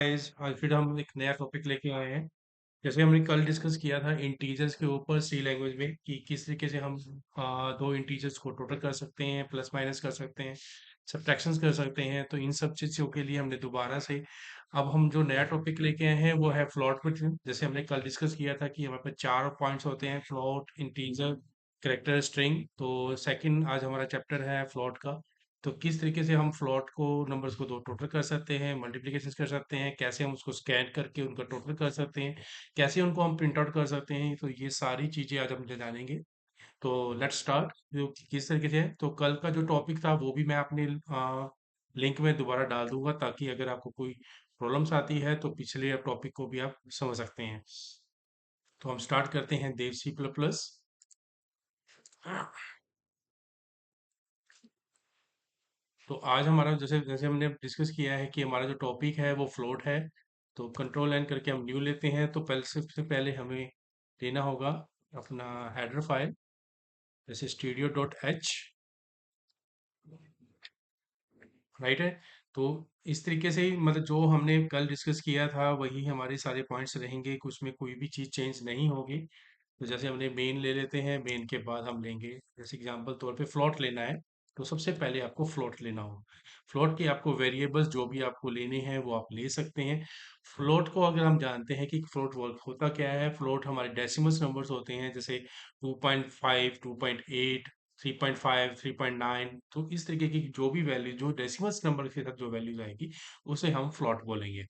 Guys आज फिर हम एक नया टॉपिक लेके आए हैं। जैसे हमने कल डिस्कस किया था इंटीजर्स के ऊपर सी लैंग्वेज में कि किस तरीके से हम दो इंटीजर्स को टोटल कर सकते हैं, प्लस माइनस कर सकते हैं, सब्ट्रैक्शंस कर सकते हैं। तो इन सब चीज़ों के लिए हमने दोबारा से अब हम जो नया टॉपिक लेके आए हैं वो है फ्लोट फंक्शन। जैसे हमने कल डिस्कस किया था कि हमारे पास चार पॉइंट्स होते हैं: फ्लोट, इंटीजर, कैरेक्टर, स्ट्रिंग। तो सेकंड आज हमारा चैप्टर है फ्लोट का। तो किस तरीके से हम फ्लोट को नंबर्स को दो टोटल कर सकते हैं, मल्टीप्लिकेशन कर सकते हैं, कैसे हम उसको स्कैन करके उनका टोटल कर सकते हैं, कैसे उनको हम प्रिंट आउट कर सकते हैं। तो ये सारी चीजें आज हम जानेंगे। तो लेट्स स्टार्ट। जो किस तरीके से है, तो कल का जो टॉपिक था वो भी मैं अपने लिंक में दोबारा डाल दूंगा, ताकि अगर आपको कोई प्रॉब्लम्स आती है तो पिछले टॉपिक को भी आप समझ सकते हैं। तो हम स्टार्ट करते हैं देव सी प्लस प्लस। तो आज हमारा जैसे जैसे हमने डिस्कस किया है कि हमारा जो टॉपिक है वो फ्लोट है। तो कंट्रोल एन करके हम न्यू लेते हैं। तो पहले सबसे पहले हमें लेना होगा अपना हेडर फाइल, जैसे studio.h। राइट है। तो इस तरीके से ही मतलब जो हमने कल डिस्कस किया था वही हमारे सारे पॉइंट्स रहेंगे, कुछ में कोई भी चीज़ चेंज नहीं होगी। तो जैसे हमने मेन ले लेते हैं, मेन के बाद हम लेंगे जैसे एग्जांपल तौर पे फ्लोट लेना है। तो सबसे पहले आपको फ्लोट लेना होगा। फ्लोट के आपको वेरिएबल्स जो भी आपको लेने हैं वो आप ले सकते हैं। फ्लोट को अगर हम जानते हैं कि फ्लोट वर्क होता क्या है, फ्लोट हमारे डेसिमल्स नंबर्स होते हैं, जैसे 2.5, 2.8, 3.5, 3.9। तो इस तरीके की जो भी वैल्यू जो डेसिमल्स नंबर के साथ जो वैल्यूज आएगी उसे हम फ्लोट बोलेंगे।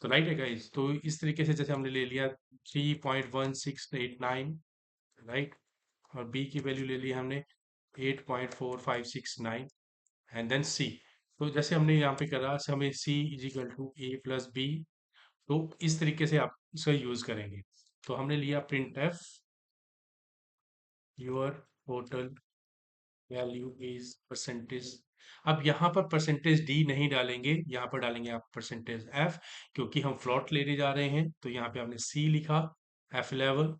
तो राइट है गाइस। तो इस तरीके से जैसे हमने ले लिया 3.1689, राइट। और बी की वैल्यू ले ली हमने 8.4569, एंड देन सी। तो जैसे हमने यहाँ पे करा, हमें C is equal to A plus B. तो इस तरीके से आप इसका यूज करेंगे। तो हमने लिया print F your total value is percentage. अब यहाँ पर परसेंटेज डी नहीं डालेंगे, यहाँ पर डालेंगे आप परसेंटेज एफ, क्योंकि हम फ्लॉट लेने जा रहे हैं। तो यहाँ पे आपने सी लिखा, F11।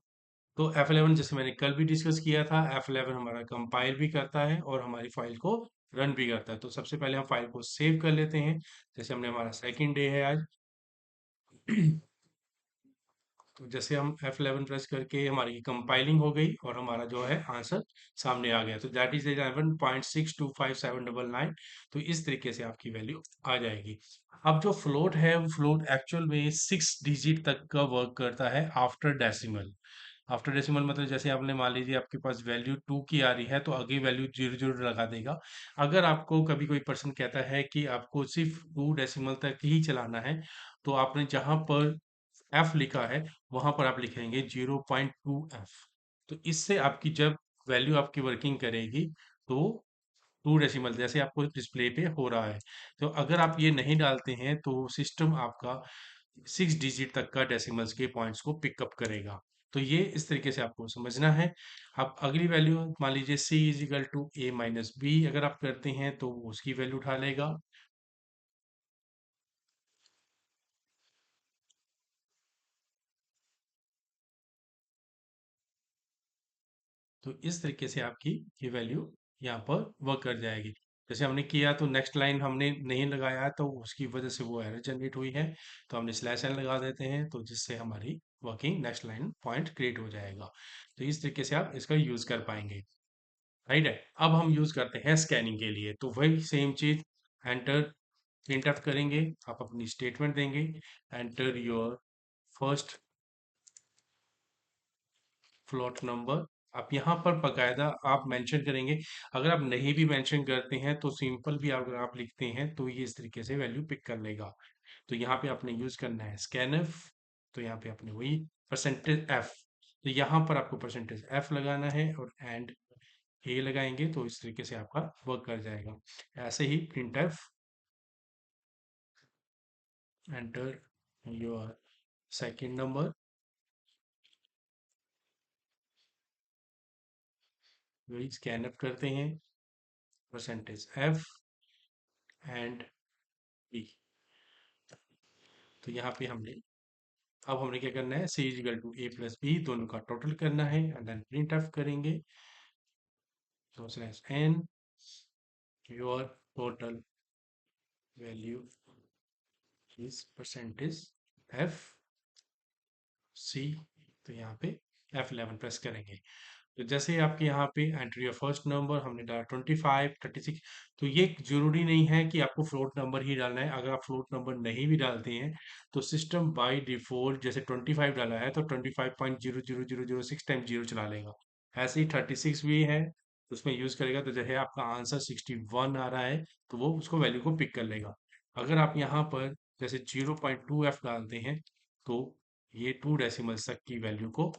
तो F11 जैसे मैंने कल भी डिस्कस किया था, F11 हमारा कंपाइल भी करता है और हमारी फाइल को रन भी करता है। तो सबसे पहले हम फाइल को सेव कर लेते हैं। जैसे हमने हमारा सेकंड डे है आज। तो जैसे हम F11 प्रेस करके हमारी कंपाइलिंग हो गई और हमारा जो है आंसर सामने आ गया। तो दैट इज 11.625799। तो इस तरीके से आपकी वैल्यू आ जाएगी। अब जो फ्लोट है, वो फ्लोट एक्चुअल में 6 डिजिट तक का वर्क करता है आफ्टर डेसिमल। आफ्टर डेसिमल मतलब जैसे आपने मान लीजिए आपके पास वैल्यू 2 की आ रही है तो आगे वैल्यू 0 0 लगा देगा। अगर आपको कभी कोई पर्सन कहता है कि आपको सिर्फ 2 डेसिमल तक ही चलाना है, तो आपने जहां पर एफ लिखा है वहां पर आप लिखेंगे 0.2 एफ। तो इससे आपकी जब वैल्यू आपकी वर्किंग करेगी तो 2 डेसिमल जैसे आपको डिस्प्ले पे हो रहा है। तो अगर आप ये नहीं डालते हैं तो सिस्टम आपका 6 डिजिट तक का डेसिमल्स के पॉइंट्स को पिकअप करेगा। तो ये इस तरीके से आपको समझना है। अब अगली वैल्यू मान लीजिए C is equal to A minus B अगर आप करते हैं तो वो उसकी वैल्यू उठा लेगा। तो इस तरीके से आपकी ये वैल्यू यहाँ पर वर्क कर जाएगी। जैसे हमने किया तो नेक्स्ट लाइन हमने नहीं लगाया है, तो उसकी वजह से वो एरर जनरेट हुई है। तो हमने स्लैश एन लगा देते हैं, तो जिससे हमारी working next line point create हो जाएगा। तो इस तरीके से आप इसका यूज कर पाएंगे। राइट है। अब हम यूज करते हैं स्कैनिंग के लिए। तो वही सेम चीज, एंटर प्रिंट आउट करेंगे, आप अपनी स्टेटमेंट देंगे, enter your first float number. आप यहाँ पर बकायदा आप मेंशन करेंगे। अगर आप नहीं भी मेंशन करते हैं तो सिंपल भी अगर आप लिखते हैं तो ये इस तरीके से वैल्यू पिक कर लेगा। तो यहाँ पे आपने यूज करना है स्कैनफ। तो यहाँ पे आपने वही परसेंटेज एफ। तो यहाँ पर आपको परसेंटेज एफ लगाना है और एंड ए लगाएंगे, तो इस तरीके से आपका वर्क कर जाएगा। ऐसे ही print F, enter your second number, वही स्कैनअप करते हैं परसेंटेज एफ एंड बी। तो यहाँ पे हमने अब हमने क्या करना है, C is equal to A plus B दोनों का टोटल करना है एंड देन प्रिंट ऑफ करेंगे। तो slash n your total value is percentage f c, तो यहाँ पे F11 प्रेस करेंगे। तो जैसे आपके यहाँ पे एंटर योर फर्स्ट नंबर हमने डाला 25 36। तो ये जरूरी नहीं है कि आपको फ्लोट नंबर ही डालना है। अगर आप फ्लोट नंबर नहीं भी डालते हैं तो सिस्टम बाय डिफॉल्ट जैसे 25 डाला है तो 25.00006 टाइम जीरो चला लेगा। ऐसे ही 36 भी है, उसमें यूज करेगा तो जैसे आपका आंसर 61 आ रहा है तो वो उसको वैल्यू को पिक कर लेगा। अगर आप यहाँ पर जैसे 0.2F डालते हैं तो ये 2 डेसिमल्स तक की वैल्यू को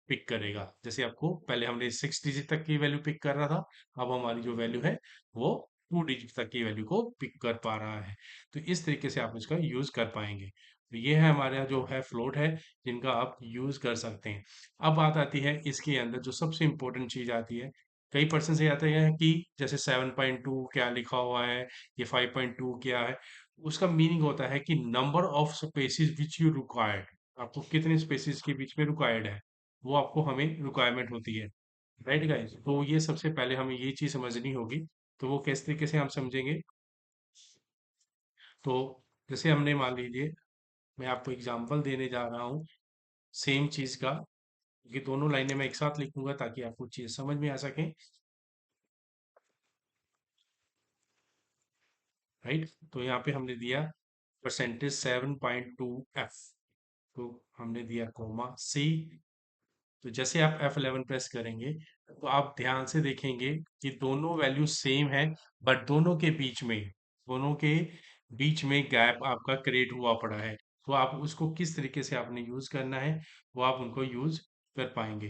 पिक करेगा। जैसे आपको पहले हमने 6 डिजिट तक की वैल्यू पिक कर रहा था, अब हमारी जो वैल्यू है वो 2 डिजिट तक की वैल्यू को पिक कर पा रहा है। तो इस तरीके से आप इसका यूज कर पाएंगे। तो ये है हमारा जो है फ्लोट है जिनका आप यूज कर सकते हैं। अब बात आती है इसके अंदर जो सबसे इंपॉर्टेंट चीज आती है। कई पर्सन से आते हैं कि जैसे 7.2 क्या लिखा हुआ है, ये 5.2 क्या है। उसका मीनिंग होता है कि number of spaces which you required, आपको कितने स्पेसिस के बीच में रिक्वायर्ड है, वो आपको हमें रिक्वायरमेंट होती है। राइट गाइस, तो ये सबसे पहले हमें ये चीज समझनी होगी। तो वो किस तरीके से हम समझेंगे, तो जैसे हमने मान लीजिए मैं आपको एग्जांपल देने जा रहा हूँ सेम चीज का, क्योंकि दोनों लाइनें मैं एक साथ लिखूंगा ताकि आपको चीज समझ में आ सके। राइट, तो यहाँ पे हमने दिया परसेंटेज 7.2F, तो हमने दिया कोमा सी। तो जैसे आप F11 प्रेस करेंगे तो आप ध्यान से देखेंगे कि दोनों वैल्यू सेम है, बट दोनों के बीच में गैप आपका क्रिएट हुआ पड़ा है। तो आप उसको किस तरीके से आपने यूज करना है वो आप उनको यूज कर पाएंगे।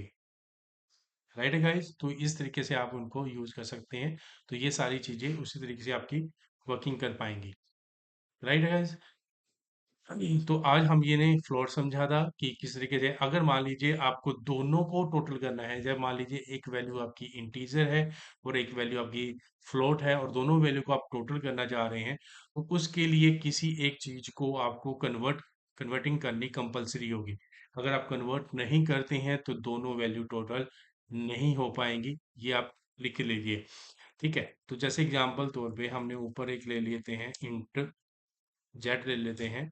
राइट गाइस, तो इस तरीके से आप उनको यूज कर सकते हैं। तो ये सारी चीजें उसी तरीके से आपकी वर्किंग कर पाएंगी। राइट गाइस, तो आज हम ये ने फ्लोट समझा था कि किस तरीके से अगर मान लीजिए आपको दोनों को टोटल करना है। जब मान लीजिए एक वैल्यू आपकी इंटीजर है और एक वैल्यू आपकी फ्लोट है और दोनों वैल्यू को आप टोटल करना चाह रहे हैं, तो उसके लिए किसी एक चीज को आपको कन्वर्टिंग करनी कंपलसरी होगी। अगर आप कन्वर्ट नहीं करते हैं तो दोनों वैल्यू टोटल नहीं हो पाएंगी। ये आप लिख लीजिए। ठीक है, तो जैसे एग्जांपल तौर पे हमने ऊपर एक ले लेते हैं इंट जेड ले लेते हैं।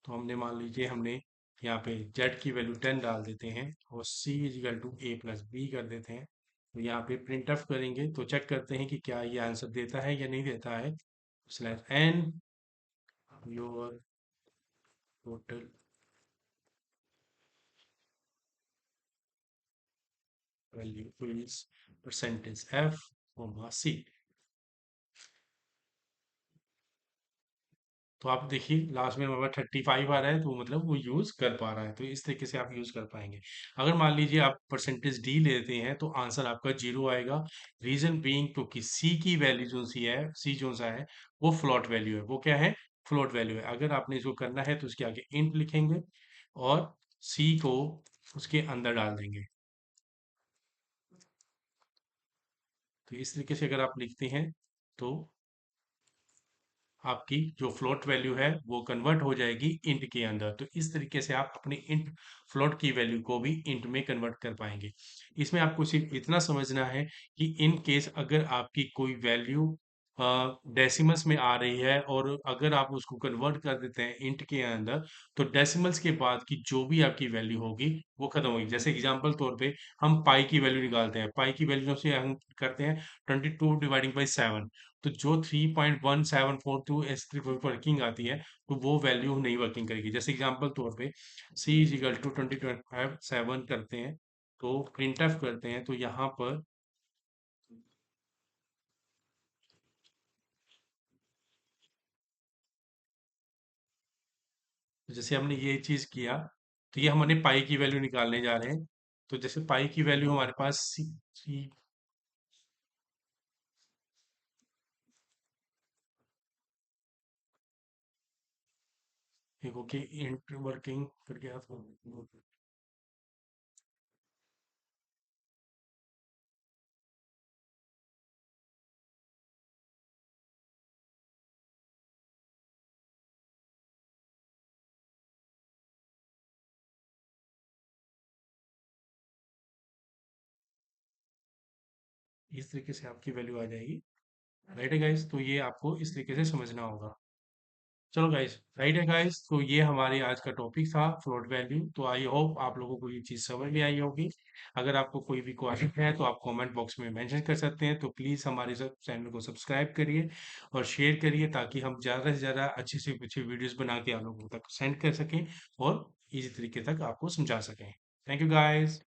तो हमने मान लीजिए हमने यहाँ पे z की वैल्यू 10 डाल देते हैं और c is equal to a plus b कर देते हैं। तो यहाँ पे प्रिंट ऑफ करेंगे तो चेक करते हैं कि क्या ये आंसर देता है या नहीं देता है। Slash n your total value is percentage f c। तो आप देखिए लास्ट में हमारे 35 आ रहा है तो मतलब वो यूज कर पा रहा है। तो इस तरीके से आप यूज कर पाएंगे। अगर मान लीजिए आप परसेंटेज डी लेते हैं तो आंसर आपका जीरो आएगा। रीजन बीइंग क्योंकि सी की वैल्यू जो सी है, सी जो सा है वो फ्लोट वैल्यू है। वो क्या है, फ्लोट वैल्यू है। अगर आपने इसको करना है तो उसके आगे इंट लिखेंगे और सी को उसके अंदर डाल देंगे। तो इस तरीके से अगर आप लिखते हैं तो आपकी जो फ्लोट वैल्यू है वो कन्वर्ट हो जाएगी इंट के अंदर। तो इस तरीके से आप अपनी इंट फ्लोट की वैल्यू को भी इंट में कन्वर्ट कर पाएंगे। इसमें आपको सिर्फ इतना समझना है कि इन केस अगर आपकी कोई वैल्यू डेसिमल्स में आ रही है और अगर आप उसको कन्वर्ट कर देते हैं इंट के अंदर, तो डेसिमल्स के बाद की जो भी आपकी वैल्यू होगी वो खत्म होगी। जैसे एग्जांपल तौर पे हम पाई की वैल्यू निकालते हैं, पाई की वैल्यू से हम करते हैं 22/7। तो जो 3.1742 एस थ्री वर्किंग आती है तो वो वैल्यू नहीं वर्किंग करेगी। जैसे एग्जांपल तौर पे c इज इक्वल टू 20.57 करते हैं तो प्रिंट एफ करते हैं तो यहाँ पर जैसे हमने ये चीज किया तो ये हमने पाई की वैल्यू निकालने जा रहे हैं। तो जैसे पाई की वैल्यू हमारे पास सी देखो कि इंट वर्किंग करके आप इस तरीके से आपकी वैल्यू आ जाएगी। राइट है गाइस, तो ये आपको इस तरीके से समझना होगा। चलो गाइस, राइट है गाइस, तो ये हमारे आज का टॉपिक था फ्लोट वैल्यू। तो आई होप आप लोगों को ये चीज़ समझ में आई होगी। अगर आपको कोई भी क्वेश्चन है तो आप कमेंट बॉक्स में मेंशन कर सकते हैं। तो प्लीज़ हमारे सब चैनल को सब्सक्राइब करिए और शेयर करिए, ताकि हम ज़्यादा से ज़्यादा अच्छी से अच्छी वीडियोस बना के आप लोगों तक सेंड कर सकें और इजी तरीके तक आपको समझा सकें। Thank you guys.